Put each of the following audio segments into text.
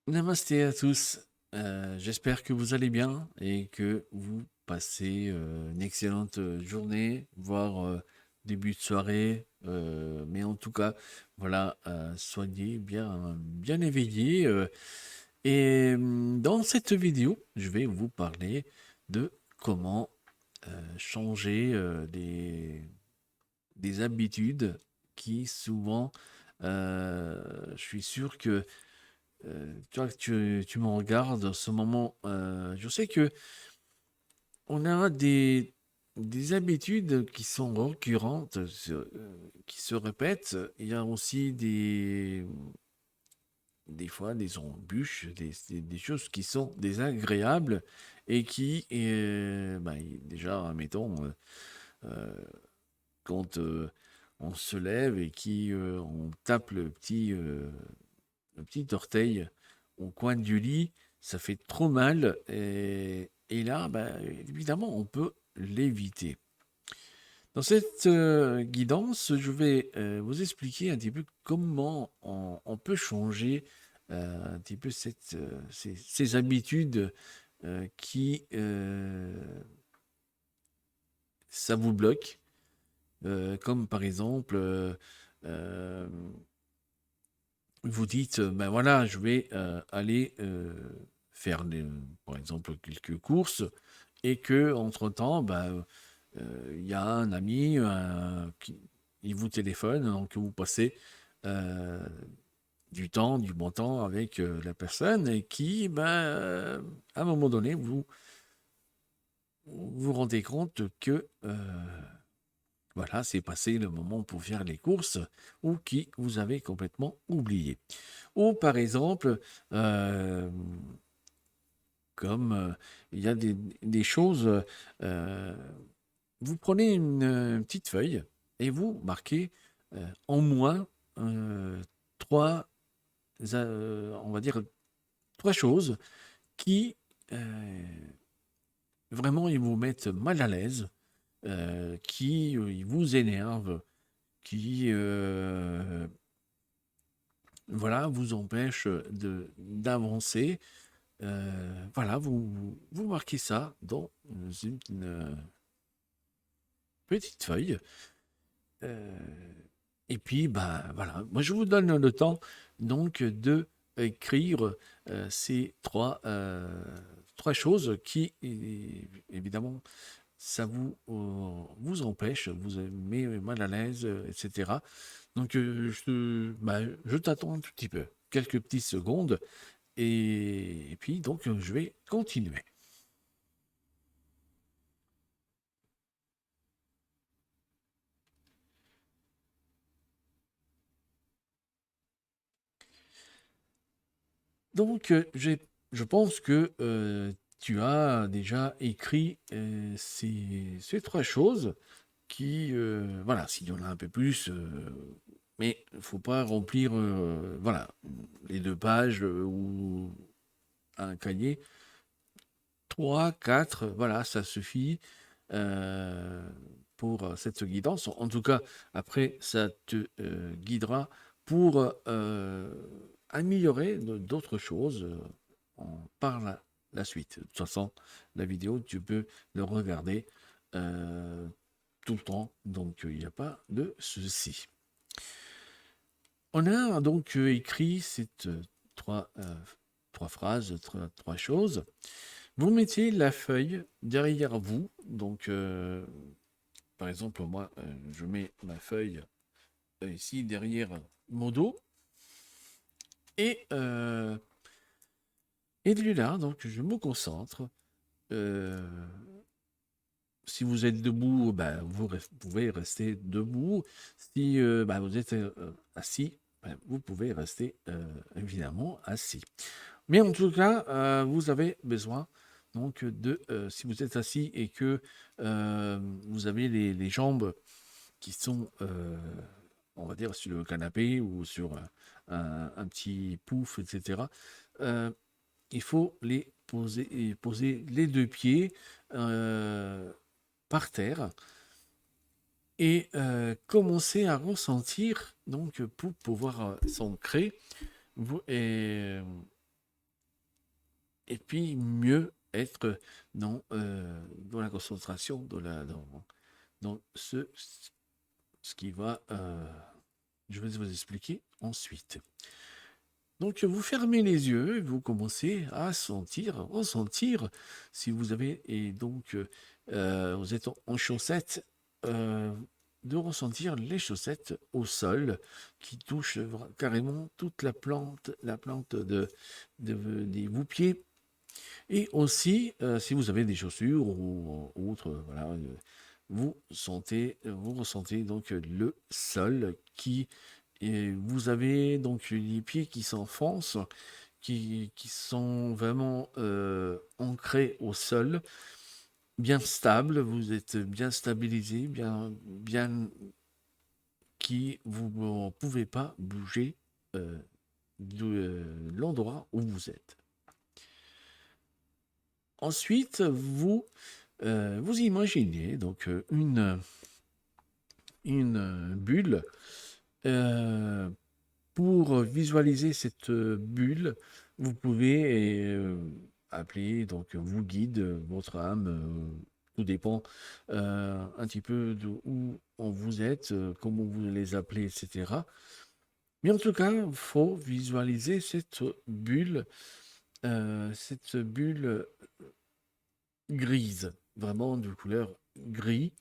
Namasté à tous. J'espère que vous allez bien et que vous passez une excellente journée, voire début de soirée. Mais en tout cas, voilà, soyez bien éveillés. Dans cette vidéo, je vais vous parler de comment changer des habitudes qui souvent, je suis sûr que tu vois, que tu me regardes en ce moment. Je sais que on a des habitudes qui sont récurrentes, qui se répètent. Il y a aussi des fois des embûches, des choses qui sont désagréables et qui, déjà, mettons, quand on se lève et qui on tape le petit orteil au coin du lit, ça fait trop mal. Et là, bah, évidemment, on peut l'éviter. Dans cette guidance, je vais vous expliquer un petit peu comment on peut changer un petit peu ces habitudes qui, ça vous bloque. Comme par exemple, euh, vous dites, ben voilà, je vais aller faire, par exemple, quelques courses, et que entre-temps, ben, il y a un ami qui il vous téléphone, donc vous passez euh, du temps, du bon temps avec la personne, et qui, ben, à un moment donné, vous rendez compte que voilà, c'est passé le moment pour faire les courses, ou qui vous avez complètement oublié. Ou par exemple, euh, comme il y a des choses, euh, vous prenez une petite feuille et vous marquez en moins euh, trois, on va dire, trois choses qui vraiment ils vous mettent mal à l'aise, qui ils vous énervent, qui voilà, vous empêchent d'avancer. Voilà, vous marquez ça dans une petite feuille. Euh, et puis, bah, voilà, moi je vous donne le temps donc de écrire ces trois choses qui, évidemment, ça vous empêche, vous met mal à l'aise, etc. Donc, je t'attends un tout petit peu, quelques petites secondes, et puis donc je vais continuer. Donc, je pense que tu as déjà écrit ces trois choses qui, voilà, s'il y en a un peu plus, mais il ne faut pas remplir, voilà, les deux pages ou un cahier. Trois, quatre, voilà, ça suffit euh, pour cette guidance. En tout cas, après, ça te guidera pour améliorer d'autres choses par la suite. De toute façon, la vidéo, tu peux le regarder euh, tout le temps, donc il n'y a pas de souci. On a donc écrit ces trois, trois phrases, trois choses. Vous mettez la feuille derrière vous. Donc, par exemple, moi, je mets ma feuille ici derrière mon dos. Et, euh, et de là, donc, je me concentre. Euh, Si vous êtes debout, ben, pouvez rester debout. Si ben, vous êtes assis, ben, vous pouvez rester évidemment assis. Mais en tout cas, vous avez besoin donc si vous êtes assis et que vous avez les jambes qui sont, on va dire, sur le canapé ou sur un petit pouf, etc., euh, il faut les poser, et poser les deux pieds par terre et commencer à ressentir, donc pour pouvoir s'ancrer, vous, et puis mieux être dans la concentration, dans ce qui va, je vais vous expliquer ensuite. Donc, vous fermez les yeux et vous commencez à ressentir, si vous avez, et donc, vous êtes en chaussettes, de ressentir les chaussettes au sol qui touchent carrément toute la plante des vos pieds. Et aussi, si vous avez des chaussures ou autres, voilà, vous ressentez donc le sol et vous avez donc les pieds qui s'enfoncent, qui sont vraiment ancrés au sol, bien stables, vous êtes bien stabilisé, bien qui vous ne pouvez pas bouger de l'endroit où vous êtes. Ensuite, vous imaginez donc une bulle. Pour visualiser cette bulle, vous pouvez appeler donc vos guides, votre âme, tout dépend un petit peu de où vous êtes, comment vous les appelez, etc. Mais en tout cas, il faut visualiser cette bulle grise, vraiment de couleur gris.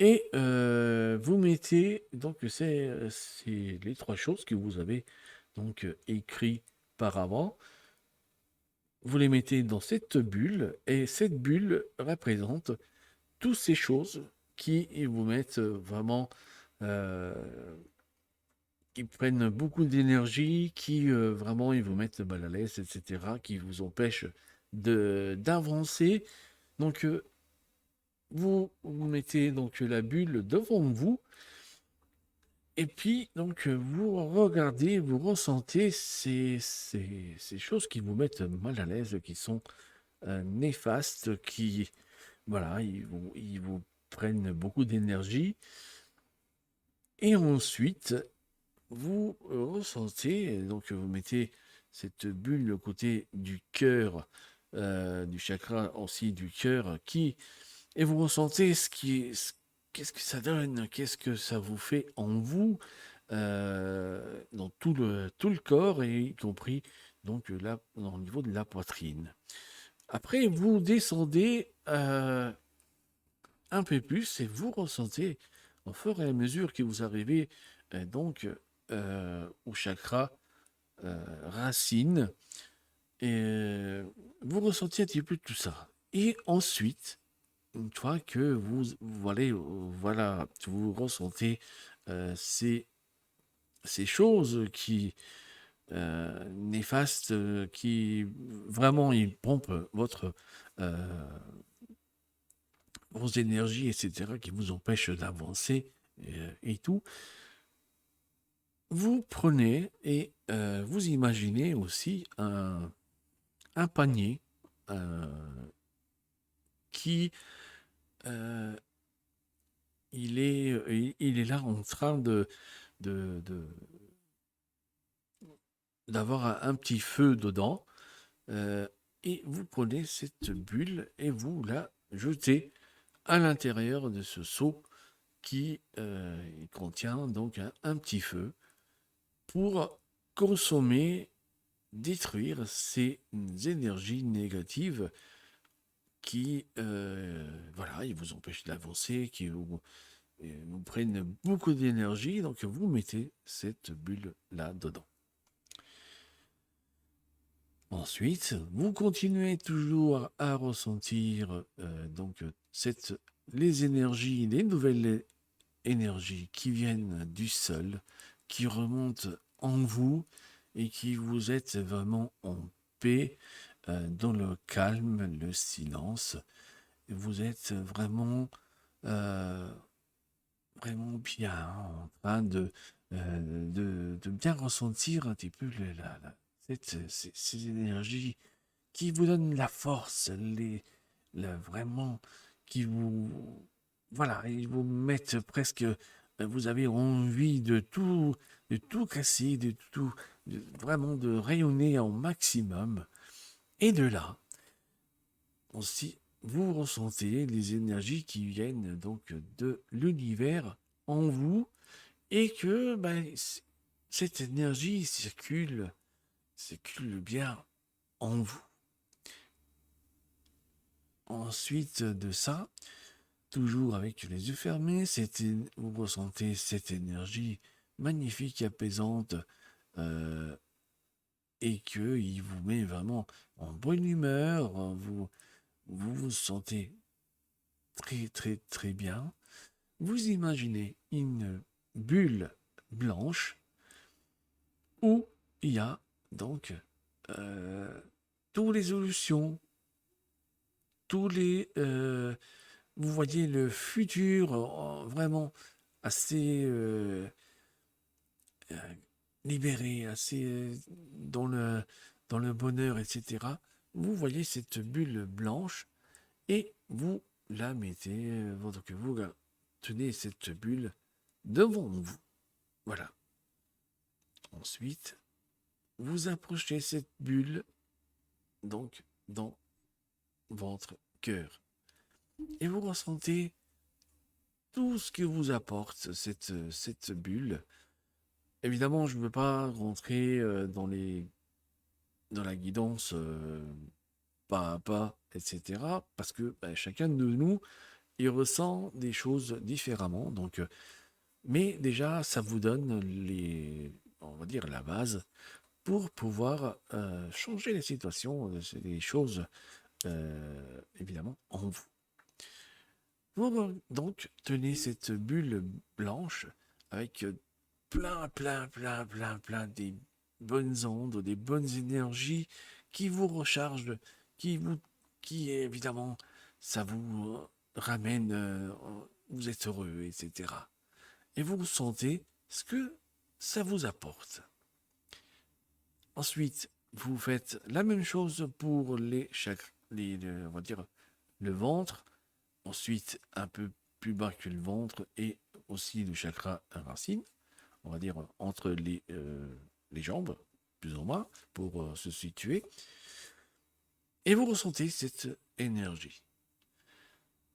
Et vous mettez, donc c'est les trois choses que vous avez donc écrit par avant. Vous les mettez dans cette bulle et cette bulle représente toutes ces choses qui vous mettent vraiment, euh, qui prennent beaucoup d'énergie, qui vraiment ils vous mettent mal à l'aise, etc., qui vous empêchent d'avancer. Donc vous mettez donc la bulle devant vous. Et puis, donc, vous regardez, vous ressentez ces choses qui vous mettent mal à l'aise, qui sont néfastes, qui, voilà, ils vous prennent beaucoup d'énergie. Et ensuite, vous ressentez, donc vous mettez cette bulle le côté du cœur, du chakra aussi du cœur, et vous ressentez qu'est-ce que ça donne, qu'est-ce que ça vous fait en vous, dans tout le corps, et y compris donc là, au niveau de la poitrine. Après, vous descendez un peu plus et vous ressentez, au fur et à mesure que vous arrivez donc au chakra racine, et vous ressentez un petit peu tout ça. Et ensuite, une fois que voilà, vous ressentez ces choses qui néfastes, qui vraiment ils pompent euh, vos énergies, etc., qui vous empêchent d'avancer et tout. Vous prenez et vous imaginez aussi un panier qui euh, il est là en train de, de- d'avoir un petit feu dedans. Et vous prenez cette bulle et vous la jetez à l'intérieur de ce seau qui contient donc un petit feu pour consommer, détruire ces énergies négatives qui, voilà, ils vous empêchent d'avancer, qui vous prennent beaucoup d'énergie. Donc vous mettez cette bulle là dedans. Ensuite, vous continuez toujours à ressentir donc les énergies, les nouvelles énergies qui viennent du sol, qui remontent en vous et qui vous êtes vraiment en paix, dans le calme, le silence. Vous êtes euh, vraiment bien, hein, en train de bien ressentir un petit peu ces énergies qui vous donnent la force, vraiment, qui vous, voilà, ils vous mettent presque, vous avez envie de tout casser, vraiment de rayonner au maximum. Et de là, aussi, vous ressentez les énergies qui viennent donc de l'univers en vous et que ben, cette énergie circule bien en vous. Ensuite de ça, toujours avec les yeux fermés, vous ressentez cette énergie magnifique, apaisante, euh, et qu'il vous met vraiment en bonne humeur, vous vous sentez très très très bien. Vous imaginez une bulle blanche où il y a donc euh, toutes les solutions, tous les... vous voyez le futur vraiment assez euh, libéré, assez dans le bonheur, etc. Vous voyez cette bulle blanche et vous la mettez, donc vous tenez cette bulle devant vous. Voilà. Ensuite, vous approchez cette bulle donc dans votre cœur et vous ressentez tout ce que vous apporte cette bulle. Évidemment, je ne veux pas rentrer dans la guidance pas à pas, etc. Parce que ben, chacun de nous, il ressent des choses différemment. Donc, mais déjà, ça vous donne on va dire la base pour pouvoir changer les situations, les choses, évidemment, en vous. Vous donc tenez cette bulle blanche avec plein des bonnes ondes, des bonnes énergies qui vous rechargent, qui vous, qui évidemment, ça vous ramène, vous êtes heureux, etc. Et vous sentez ce que ça vous apporte. Ensuite, vous faites la même chose pour les chakras, on va dire le ventre. Ensuite, un peu plus bas que le ventre et aussi le chakra racine, on va dire entre les jambes, plus ou moins, pour se situer. Et vous ressentez cette énergie.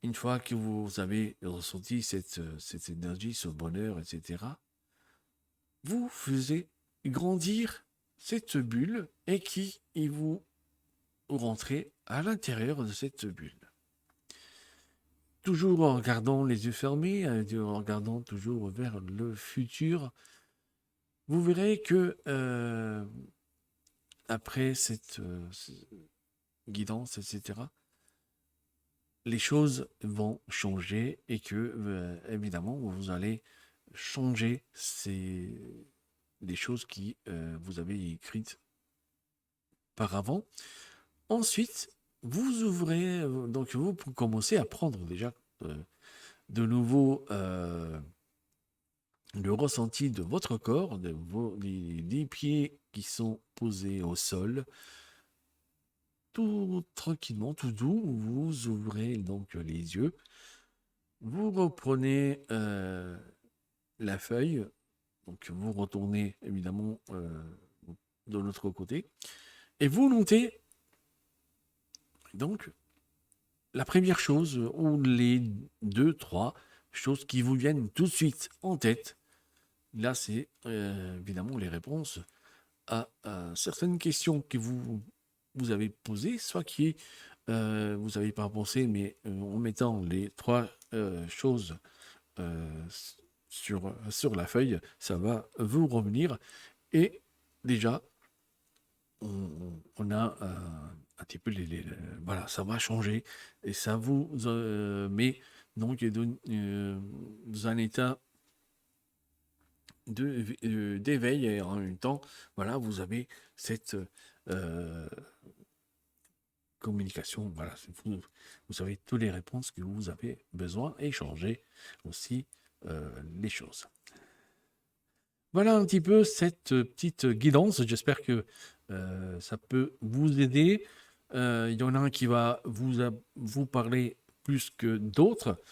Une fois que vous avez ressenti cette énergie, ce bonheur, etc., vous faisiez grandir cette bulle et vous rentrez à l'intérieur de cette bulle. Toujours en gardant les yeux fermés, en regardant toujours vers le futur, vous verrez que après cette guidance, etc., les choses vont changer et que, évidemment, vous allez changer les choses qui vous avez écrites par avant. Ensuite, vous ouvrez, donc vous commencez à prendre déjà de nouveau le ressenti de votre corps, des pieds qui sont posés au sol, tout tranquillement, tout doux, vous ouvrez donc les yeux, vous reprenez la feuille, donc vous retournez évidemment de l'autre côté, et vous notez donc la première chose ou les deux, trois choses qui vous viennent tout de suite en tête. Là, c'est évidemment les réponses à certaines questions que vous avez posées, soit qui vous n'avez pas pensé, mais en mettant les trois choses sur la feuille, ça va vous revenir. Et déjà, on a un petit peu voilà, ça va changer et ça vous met donc dans un état d'éveil et en même temps, voilà, vous avez cette communication, voilà, vous avez toutes les réponses que vous avez besoin et changer aussi les choses. Voilà un petit peu cette petite guidance. J'espère que ça peut vous aider. Il y en a un qui va vous parler plus que d'autres.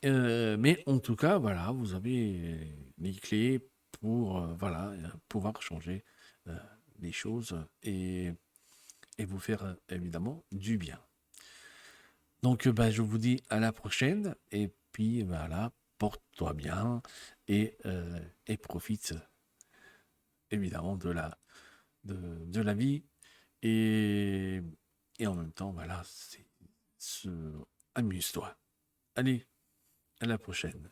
Mais en tout cas, voilà, vous avez les clés pour voilà, pouvoir changer les choses. Et et vous faire évidemment du bien. Donc, je vous dis à la prochaine. Et puis, voilà, porte-toi bien et profite évidemment de la vie. Et, et en même temps, voilà, amuse-toi. Allez, à la prochaine.